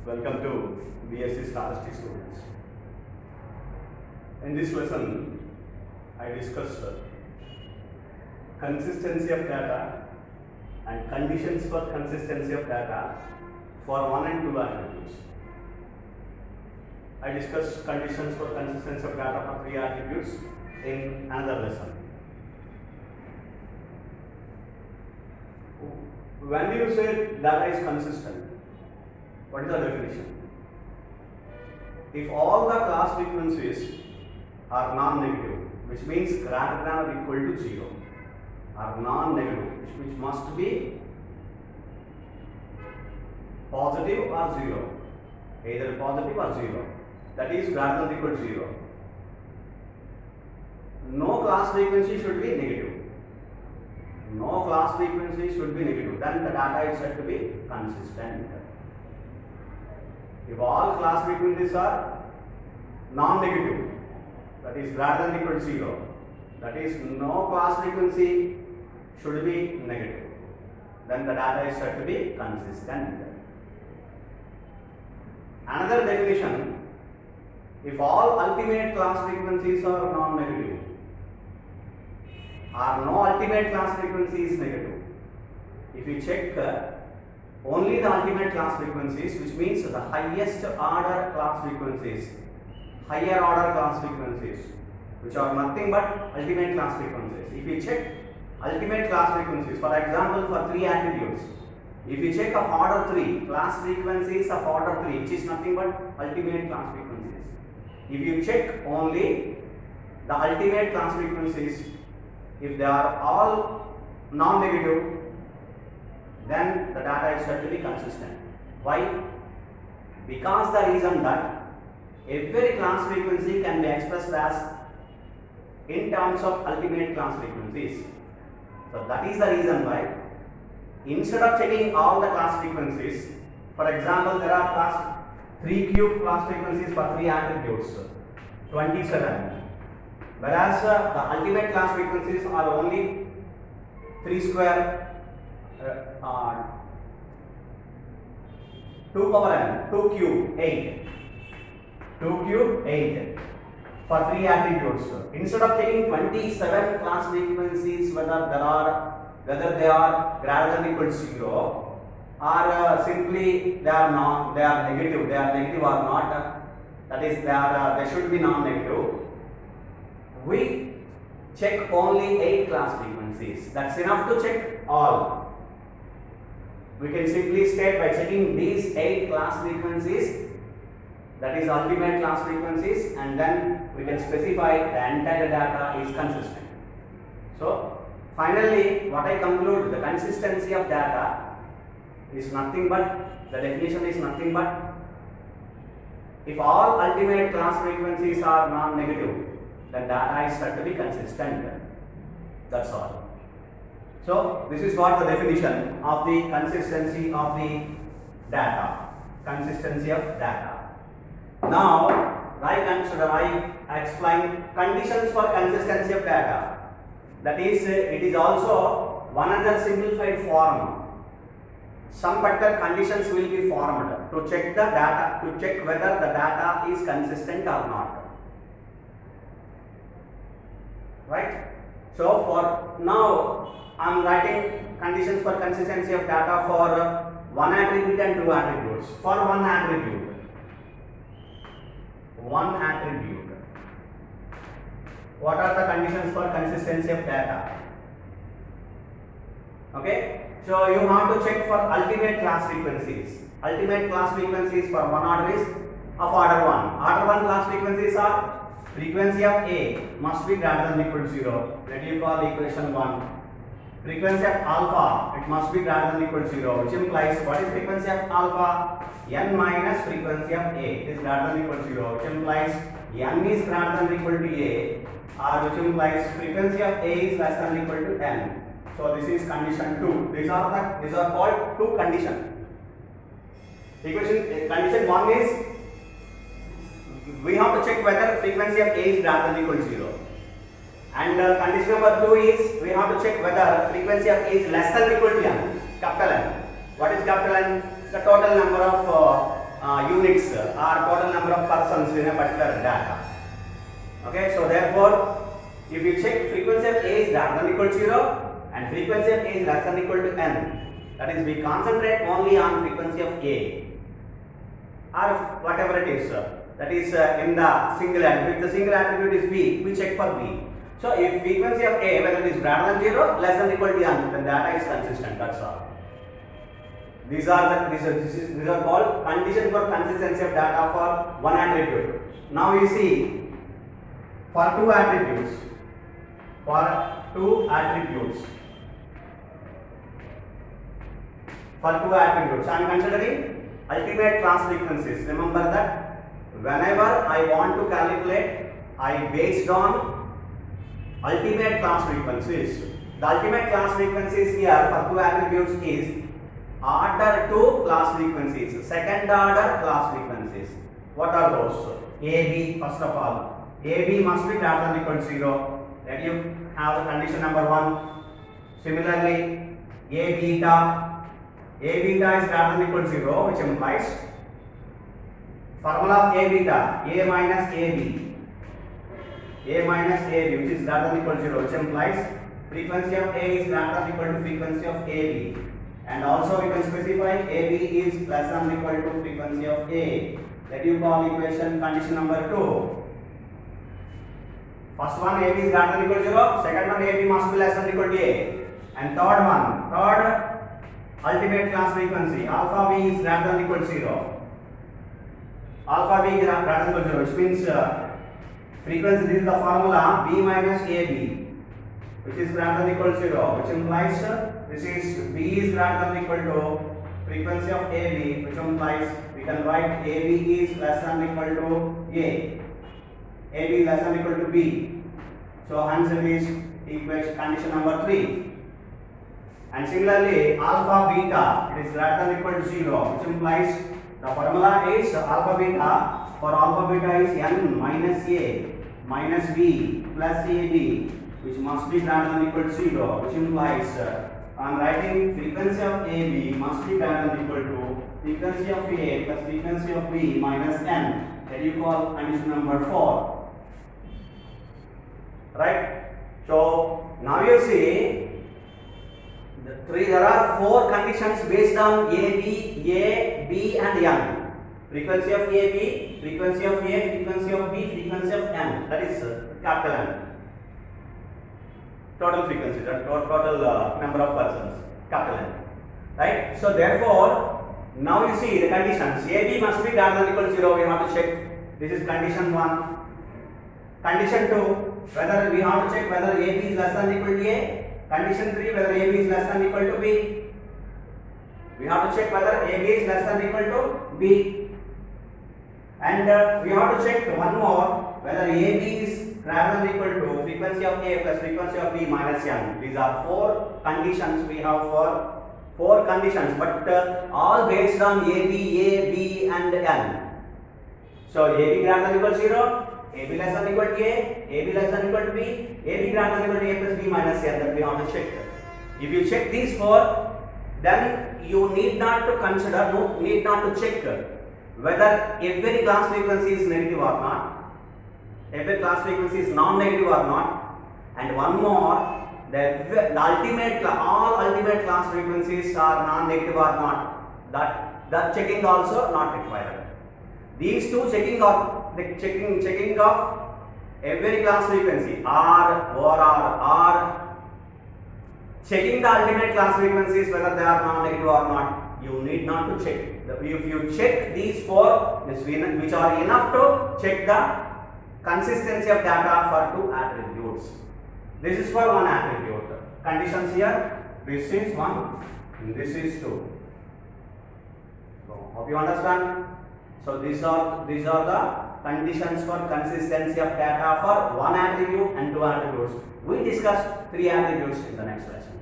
Welcome to BSc Statistics students. In this lesson, I discussed consistency of data and conditions for consistency of data for 1 and 2 attributes. I discussed conditions for consistency of data for 3 attributes in another lesson. When do you say data is consistent? What is the definition? If all the class frequencies are non-negative, which means greater than or equal to 0, are non-negative, which must be positive or 0, either positive or 0, that is greater than or equal to 0. No class frequency should be negative. No class frequency should be negative. Then the data is said to be consistent. If all class frequencies are non-negative, that is greater than or equal to 0, that is no class frequency should be negative, then the data is said to be consistent. Another definition, if all ultimate class frequencies are non-negative, or no ultimate class frequency is negative, if you check only the ultimate class frequencies, which means the highest order class frequencies, higher order class frequencies, which are nothing but ultimate class frequencies. If you check ultimate class frequencies, for example, for 3 attributes, if you check of order 3, class frequencies of order 3, which is nothing but ultimate class frequencies. If you check only the ultimate class frequencies, if they are all non-negative, then the data is said to be consistent. Why? Because the reason that every class frequency can be expressed as in terms of ultimate class frequencies. So that is the reason why instead of checking all the class frequencies, for example, there are class 3 cube class frequencies for 3 attributes, 27, whereas the ultimate class frequencies are only 3 square 2 power n, 2 cube 8, 2 cube 8 for 3 attributes. Instead of taking 27 class frequencies, whether they are greater than or equal to 0, or simply they are negative or not, that is they should be non-negative, we check only 8 class frequencies. That's enough to check all. We can simply state by checking these 8 class frequencies, that is ultimate class frequencies, and then we can specify the entire data is consistent. So finally, what I conclude, the consistency of data is nothing but, the definition is nothing but, if all ultimate class frequencies are non-negative, then data is said to be consistent. That's all. So this is what the definition of the consistency of the data. Consistency of data. Now I explain conditions for consistency of data. That is, it is also one other simplified form. Some particular conditions will be formed to check the data, to check whether the data is consistent or not. Right? So for now, I am writing conditions for consistency of data for 1 attribute and 2 attributes. For 1 attribute, what are the conditions for consistency of data? Okay, so you have to check for ultimate class frequencies. Ultimate class frequencies for 1 order is of order 1. Order 1 class frequencies are frequency of A must be greater than or equal to 0. Let you call equation 1. Frequency of alpha, it must be greater than or equal to 0, which implies what is frequency of alpha? N minus frequency of A is greater than or equal to 0, which implies N is greater than or equal to A, or which implies frequency of A is less than or equal to N. So this is condition 2. These are called 2 conditions. Condition 1 is we have to check whether frequency of A is greater than or equal to 0. And condition number 2 is we have to check whether frequency of A is less than or equal to N, capital N. What is capital N? The total number of units or total number of persons in a particular data. Okay, so therefore, if you check frequency of A is greater than equal to 0 and frequency of A is less than equal to n, that is, we concentrate only on frequency of A or whatever it is, that is in the single attribute. If the single attribute is B, we check for B. So if frequency of A, whether it is greater than 0, less than equal to n, then data is consistent. That's all. These are called condition for consistency of data for one attribute. Now you see, for two attributes, I am considering ultimate class frequencies. Remember that whenever I want to calculate, I based on ultimate class frequencies. The ultimate class frequencies here for two attributes is order 2 class frequencies, second order class frequencies. What are those? AB, first of all, AB must be greater than equal to 0. Then you have the condition number 1. Similarly, A beta is greater than equal to 0, which implies formula of A beta, A minus AB, which is greater than equal to 0, which implies frequency of A is greater than equal to frequency of AB. And also we can specify AB is less than or equal to frequency of A. That you call equation condition number 2. First one, AB is greater than or equal to 0. Second one, AB must be less than or equal to A. And third ultimate class frequency, alpha V is greater than or equal to 0. Alpha V is greater than or equal to 0, which means frequency, this is the formula B minus AB, which is greater than or equal to 0, which implies this is B is greater than or equal to frequency of AB, which implies we can write AB is less than or equal to A. AB is less than or equal to B. So answer is equation condition number 3. And similarly, alpha beta, it is greater than or equal to 0, which implies the formula is alpha beta. For alpha beta is n minus A minus B plus AB, which must be greater than or equal to 0, which implies I am writing frequency of AB must be greater than or equal to frequency of A plus frequency of B minus n. That you call condition number 4. Right? So now you see there are 4 conditions based on AB, A, B and n. Frequency of AB, frequency of A, frequency of B, frequency of n. That is capital N. Total frequency, that total number of persons, capital N. Right? So therefore, now you see the conditions. AB must be greater than or equal to 0. We have to check. This is condition 1. Condition 2, whether we have to check whether AB is less than or equal to A. Condition 3, whether AB is less than or equal to B. We have to check whether AB is less than or equal to B. And we have to check one more, whether AB is greater than or equal to frequency of A plus frequency of B minus n. These are 4 conditions we have for 4 conditions, but all based on AB, A, B and n. So AB greater than or equal to 0, AB less than or equal to A, AB less than or equal to B, AB greater than or equal to A plus B minus n, that we have to check. If you check these 4, then you need not to consider, need not to check whether every class frequency is negative or not, every class frequency is non-negative or not, and one more, the ultimate, all ultimate class frequencies are non-negative or not. That checking also not required. These two checking of every class frequency R, or checking the ultimate class frequencies whether they are non-negative or not, you need not to check. If you check these 4, which are enough to check the consistency of data for 2 attributes. This is for 1 attribute. Conditions here, this is 1, and this is 2. So hope you understand. So these are the conditions for consistency of data for 1 attribute and 2 attributes. We discussed 3 attributes in the next lesson.